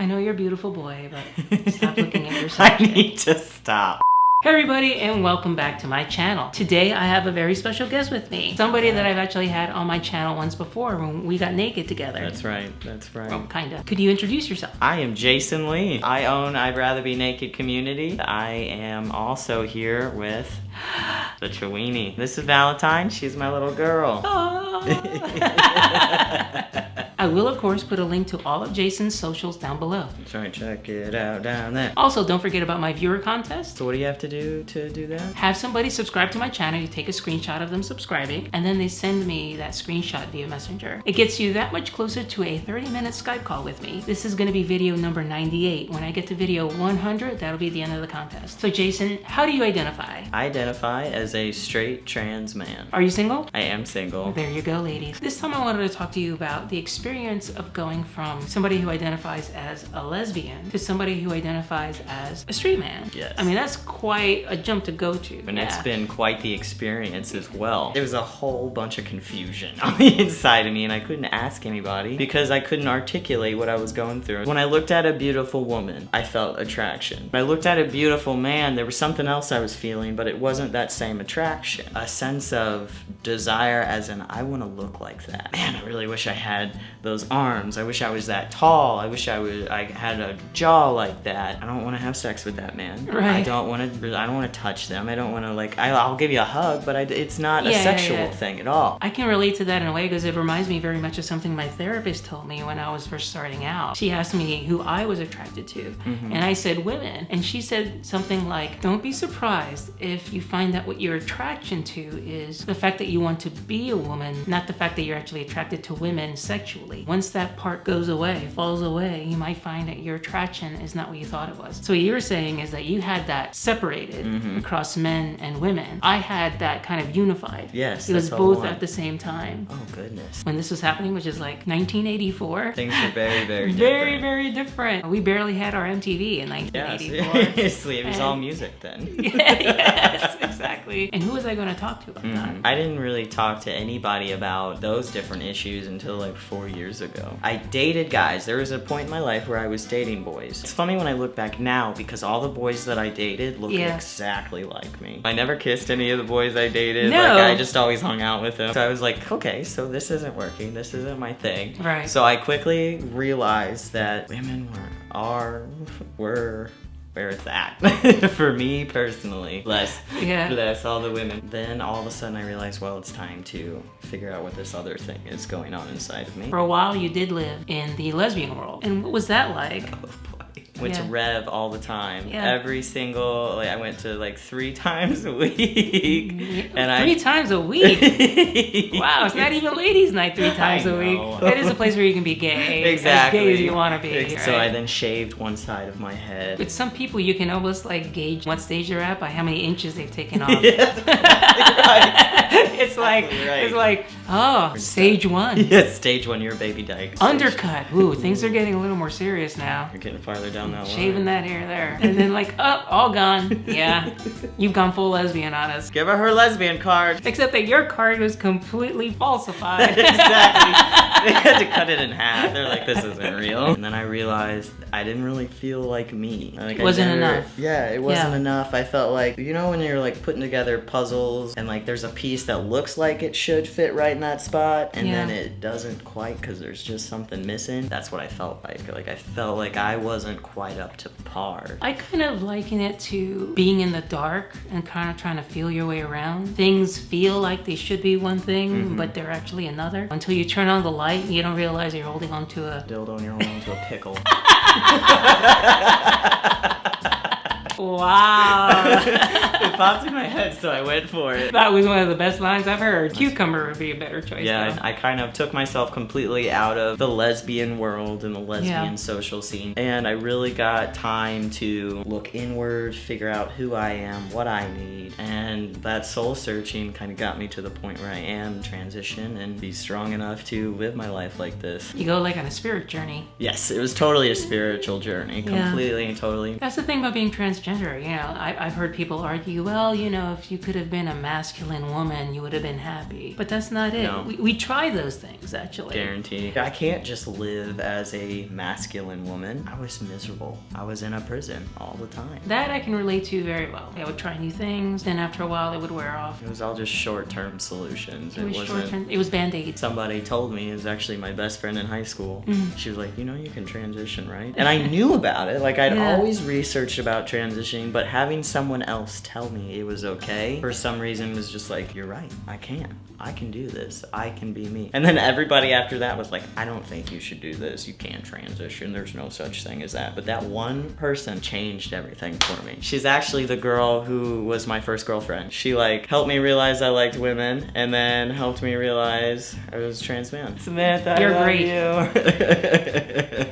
I know you're a beautiful boy, but stop looking at yourself. I need to stop. Hey everybody, and welcome back to my channel. Today I have a very special guest with me. Somebody that I've actually had on my channel once before when we got naked together. That's right. Well, kinda. Could you introduce yourself? I am Jason Lee. I own I'd Rather Be Naked community. I am also here with the Chewini. This is Valentine. She's my little girl. I will, of course, put a link to all of Jason's socials down below. That's right. Check it out down there. Also, don't forget about my viewer contest. So what do you have to do that? Have somebody subscribe to my channel. You take a screenshot of them subscribing, and then they send me that screenshot via Messenger. It gets you that much closer to a 30-minute Skype call with me. This is going to be video number 98. When I get to video 100, that'll be the end of the contest. So Jason, how do you identify? I identify as a straight trans man. Are you single? I am single. There you go, ladies. This time I wanted to talk to you about the experience of going from somebody who identifies as a lesbian to somebody who identifies as a straight man. Yes. I mean, that's quite a jump to go to. And it's been quite the experience as well. There was a whole bunch of confusion on the inside of me, and I couldn't ask anybody because I couldn't articulate what I was going through. When I looked at a beautiful woman, I felt attraction. When I looked at a beautiful man, there was something else I was feeling, but it wasn't that same attraction. A sense of desire as in, I want to look like that. Man, I really wish I had those arms. I wish I was that tall. I wish I had a jaw like that. I don't want to have sex with that man. Right. I don't want to touch them. I don't want to, like, I'll give you a hug, but it's not a sexual thing at all. I can relate to that in a way because it reminds me very much of something my therapist told me when I was first starting out. She asked me who I was attracted to, and I said women, and she said something like, don't be surprised if you find that what your attraction to is the fact that you want to be a woman, not the fact that you're actually attracted to women sexually. Once that part goes away, falls away, you might find that your attraction is not what you thought it was. So what you're saying is that you had that separated across men and women. I had that kind of unified. Yes, it was both at the same time. Oh goodness. When this was happening, which is like 1984. Things were very, very different. Very, very different. We barely had our MTV in 1984. Yeah, seriously, it was all music then. Yes, exactly. And who was I going to talk to about that? I didn't really talk to anybody about those different issues until like 4 years ago. I dated guys. There was a point in my life where I was dating boys. It's funny when I look back now because all the boys that I dated look exactly like me. I never kissed any of the boys I dated. No. Like, I just always hung out with them. So I was like, okay, so this isn't working. This isn't my thing. Right. So I quickly realized that women were where it's at. For me personally. Bless all the women. Then all of a sudden I realized, well, it's time to figure out what this other thing is going on inside of me. For a while you did live in the lesbian world. And what was that like? Oh boy. Went to Rev all the time. Every single, I went to like 3 times a week. And 3 times a week? Wow, it's not even ladies' night 3 times a week. It is a place where you can be gay. Exactly. As gay as you want to be. So right? I then shaved one side of my head. With some people, you can almost like gauge what stage they're at by how many inches they've taken off. It's like, oh, stage 1. Yes, stage 1, you're a baby dyke. Undercut. Ooh, things are getting a little more serious now. You're getting farther down that line. Shaving that hair there. And then like, oh, all gone. Yeah. You've gone full lesbian on us. Give her lesbian card. Except that your card was completely falsified. Exactly. They had to cut it in half. They're like, this isn't real. And then I realized I didn't really feel like me. Like, it wasn't enough. Yeah, it wasn't enough. I felt like, you know when you're like putting together puzzles and like there's a piece that looks like it should fit right in that spot and then it doesn't quite because there's just something missing? That's what I felt like. Like I felt like I wasn't quite up to par. I kind of liken it to being in the dark and kind of trying to feel your way around. Things feel like they should be one thing, but they're actually another. Until you turn on the light, you don't realize you're holding on to a dildo and you're holding on to a pickle. Wow. It popped in my head, so I went for it. That was one of the best lines I've heard. Cucumber would be a better choice. Yeah, I kind of took myself completely out of the lesbian world and the lesbian social scene. And I really got time to look inward, figure out who I am, what I need. And that soul searching kind of got me to the point where I am transition and be strong enough to live my life like this. You go like on a spirit journey. Yes, it was totally a spiritual journey. Completely and totally. That's the thing about being transgender. transgender, you know, I've heard people argue, well, you know, if you could have been a masculine woman, you would have been happy. But that's not it. No. We try those things, actually. Guarantee. I can't just live as a masculine woman. I was miserable. I was in a prison all the time. That I can relate to very well. I would try new things, then after a while it would wear off. It was all just short-term solutions. It was short-term. It was Band-Aids. Somebody told me, it was actually my best friend in high school. She was like, you know, you can transition, right? And I knew about it. Like, I'd always researched about transitioning, but having someone else tell me it was okay, for some reason, was just like, you're right. I can do this. I can be me. And then everybody after that was like, I don't think you should do this. You can't transition. There's no such thing as that. But that one person changed everything for me. She's actually the girl who was my first girlfriend. She like helped me realize I liked women and then helped me realize I was a trans man. Samantha, You're I love great.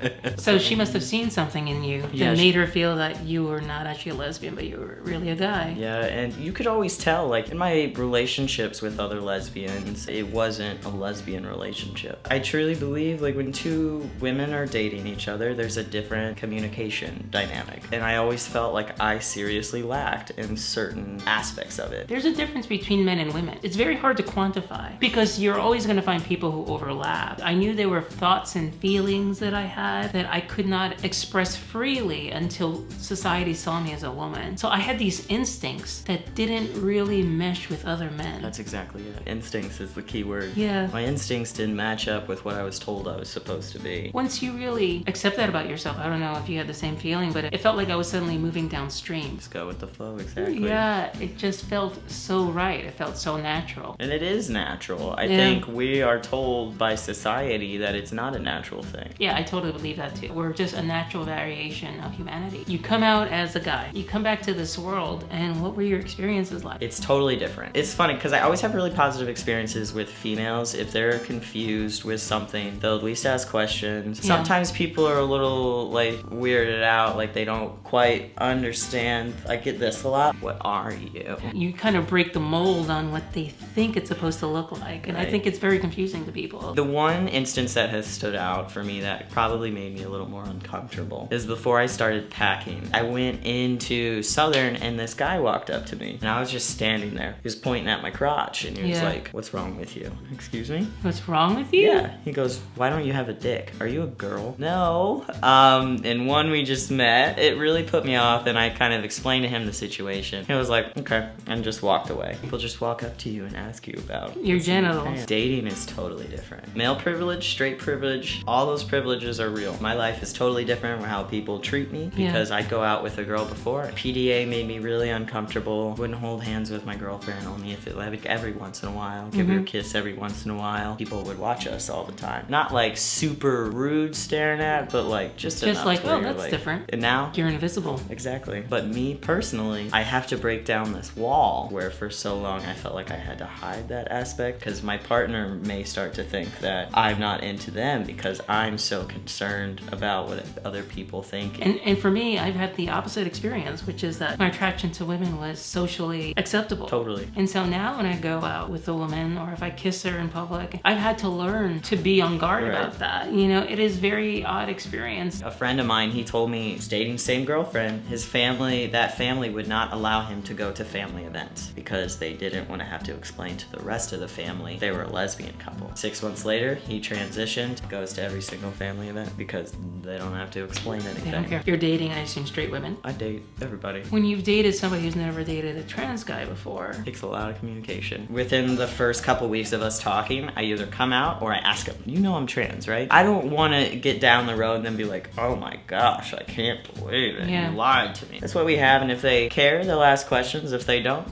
you. So she must have seen something in you that made her feel that you were not actually a lesbian, but you were really a guy. Yeah, and you could always tell, like, in my relationships with other lesbians, it wasn't a lesbian relationship. I truly believe, like, when two women are dating each other, there's a different communication dynamic. And I always felt like I seriously lacked in certain aspects of it. There's a difference between men and women. It's very hard to quantify because you're always going to find people who overlap. I knew there were thoughts and feelings that I had that I could not express freely until society saw me as a woman. So I had these instincts that didn't really mesh with other men. That's exactly it. Instincts is the key word. Yeah. My instincts didn't match up with what I was told I was supposed to be. Once you really accept that about yourself, I don't know if you had the same feeling, but it felt like I was suddenly moving downstream. Just go with the flow, exactly. Yeah, it just felt so right. It felt so natural. And it is natural. I think we are told by society that it's not a natural thing. Yeah, I totally believe that too. We're just a natural variation of humanity. You come out as a guy. You come back to this world, and what were your experiences like? It's totally different. It's funny because I always have really positive experiences with females. If they're confused with something, they'll at least ask questions. Yeah. Sometimes people are a little like weirded out, like they don't quite understand. I get this a lot. What are you? You kind of break the mold on what they think it's supposed to look like, and I think it's very confusing to people. The one instance that has stood out for me that probably made me a little more uncomfortable is before I started packing. I went into Southern and this guy walked up to me and I was just standing there. He was pointing at my crotch and he was like, what's wrong with you? Excuse me? What's wrong with you? Yeah. He goes, why don't you have a dick? Are you a girl? No. And when we just met, it really put me off and I kind of explained to him the situation. He was like, okay, and just walked away. People just walk up to you and ask you about your genitals. Dating is totally different. Male privilege, straight privilege, all those privileges are real. My life is totally different from how people treat me because I'd go out with a girl before. PDA made me really uncomfortable. Wouldn't hold hands with my girlfriend, only if it like every once in a while. Give her a kiss every once in a while. People would watch us all the time. Not like super rude staring at, but like just like, oh, that's like, different. And now you're invisible. Exactly. But me personally, I have to break down this wall where for so long I felt like I had to hide that aspect because my partner may start to think that I'm not into them because I'm so concerned about what other people think. And for me, I've had the opposite experience, which is that my attraction to women was socially acceptable. Totally. And so now when I go out with a woman or if I kiss her in public, I've had to learn to be on guard about that. You know, it is very odd experience. A friend of mine, he told me he's dating same girlfriend. His family, that family would not allow him to go to family events because they didn't want to have to explain to the rest of the family they were a lesbian couple. 6 months later, he transitioned, goes to every single family event because they don't have to explain anything. They don't care. You're dating, I assume, straight women? I date everybody. When you've dated somebody who's never dated a trans guy before, it takes a lot of communication. Within the first couple weeks of us talking, I either come out or I ask him, you know I'm trans, right? I don't want to get down the road and then be like, oh my gosh, I can't believe it. You lied to me. That's what we have, and if they care, they'll ask questions. If they don't,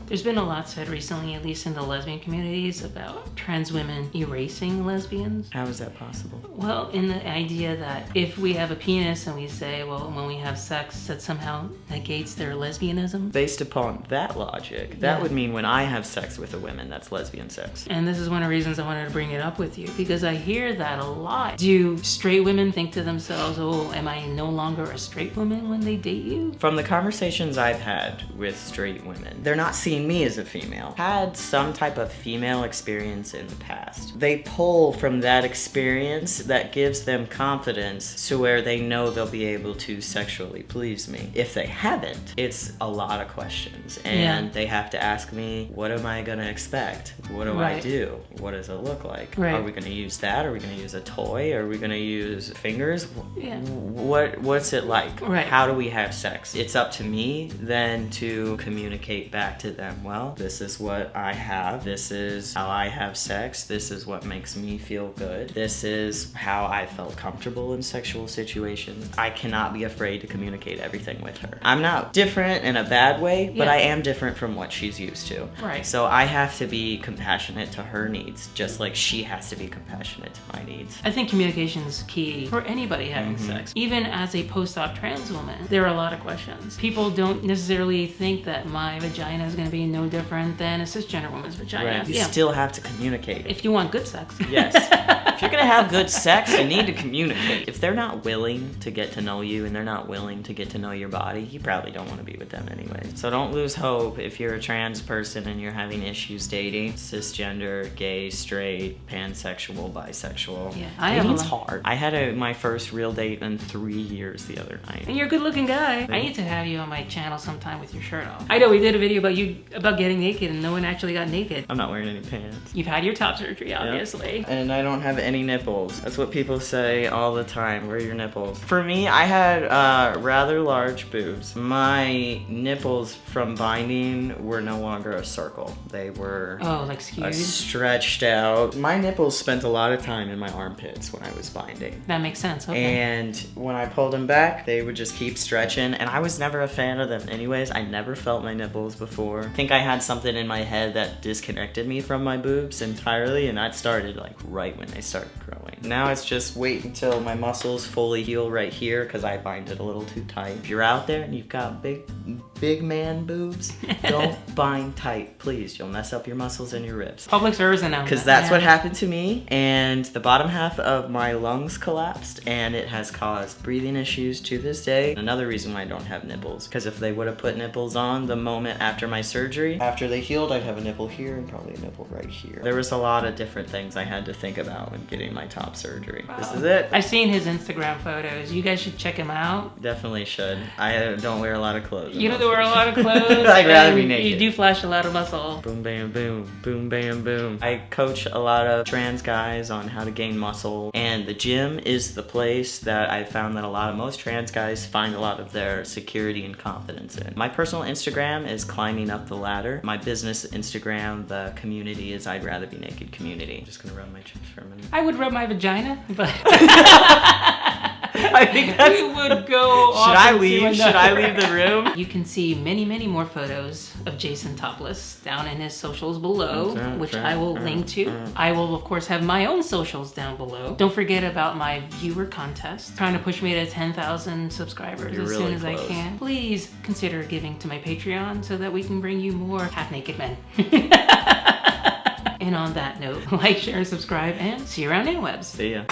there's been a lot said recently, at least in the lesbian communities, about trans women erasing lesbians. How is that possible? Well, in the idea that if we have a penis and we say, well, when we have sex, that somehow negates their lesbianism. Based upon that logic, that would mean when I have sex with a woman, that's lesbian sex. And this is one of the reasons I wanted to bring it up with you, because I hear that a lot. Do straight women think to themselves, oh, am I no longer a straight woman when they date you? From the conversations I've had with straight women, they're not seeing me as a female. Had some type of female experience in the past. They pull from that experience that gives them confidence to where they know they'll be able to sexually please me. If they haven't, it's a lot of questions, and they have to ask me, what am I gonna expect? What do I do? What does it look like? Are we gonna use that? Are we gonna use a toy? Are we gonna use fingers? What's it like? How do we have sex? It's up to me then to communicate back to them, well, this is what I have. This is how I have sex. This is what makes me feel good. This is how I felt comfortable in sexual situations. I cannot be afraid to communicate everything with her. I'm not different in a bad way, but I am different from what she's used to. So I have to be compassionate to her needs, just like she has to be compassionate to my needs. I think communication is key for anybody having sex. Even as a post-op trans woman, there are a lot of questions. People don't necessarily think that my vagina is going to be no different than a cisgender woman's vagina. You still have to communicate. If you want good sex. Yes. If you're gonna have good sex, you need to communicate. If they're not willing to get to know you and they're not willing to get to know your body, you probably don't want to be with them anyway. So don't lose hope if you're a trans person and you're having issues dating. Cisgender, gay, straight, pansexual, bisexual. Dating's hard. I had my first real date in 3 years the other night. And you're a good looking guy. I need to have you on my channel sometime with your shirt off. I know we did a video about getting naked and no one actually got naked. I'm not wearing any pants. You've had your top surgery, obviously. And I don't have any nipples. That's what people say all the time. Where are your nipples? For me, I had rather large boobs. My nipples from binding were no longer a circle. They were like skewed? Stretched out. My nipples spent a lot of time in my armpits when I was binding. That makes sense, And when I pulled them back, they would just keep stretching, and I was never a fan of them anyways. I never felt my nipples before. I think I had something in my head that disconnected me from my boobs entirely, and that started like right when they started growing. Now it's just wait until my muscles fully heal right here because I bind it a little too tight. If you're out there and you've got big man boobs, don't bind tight, please. You'll mess up your muscles and your ribs. Public service announcement. Because that's what happened to me, and the bottom half of my lungs collapsed, and it has caused breathing issues to this day. Another reason why I don't have nipples, because if they would have put nipples on the moment after my surgery, after they healed, I'd have a nipple here and probably a nipple right here. There was a lot of different things I had to think about when getting my top surgery. Wow. This is it. I've seen his Instagram photos. You guys should check him out. Definitely should. I don't wear a lot of clothes. You don't wear a lot of clothes. I'd rather be naked. You do flash a lot of muscle. Boom, bam, boom. Boom, bam, boom. I coach a lot of trans guys on how to gain muscle, and the gym is the place that I found that most trans guys find a lot of their security and confidence in. My personal Instagram is Climbing Up the Ladder. My business Instagram, the community, is I'd Rather Be Naked Community. I'm just gonna rub my cheeks for a minute. I would rub my vagina, but I think that's... We would go Should I leave? Should I leave the room? You can see many, many more photos of Jason topless down in his socials below, which I will link to. I will, of course, have my own socials down below. Don't forget about my viewer contest. Trying to push me to 10,000 subscribers as soon as I can. Please consider giving to my Patreon so that we can bring you more half-naked men. And on that note, like, share, and subscribe, and see you around the interwebs. See ya.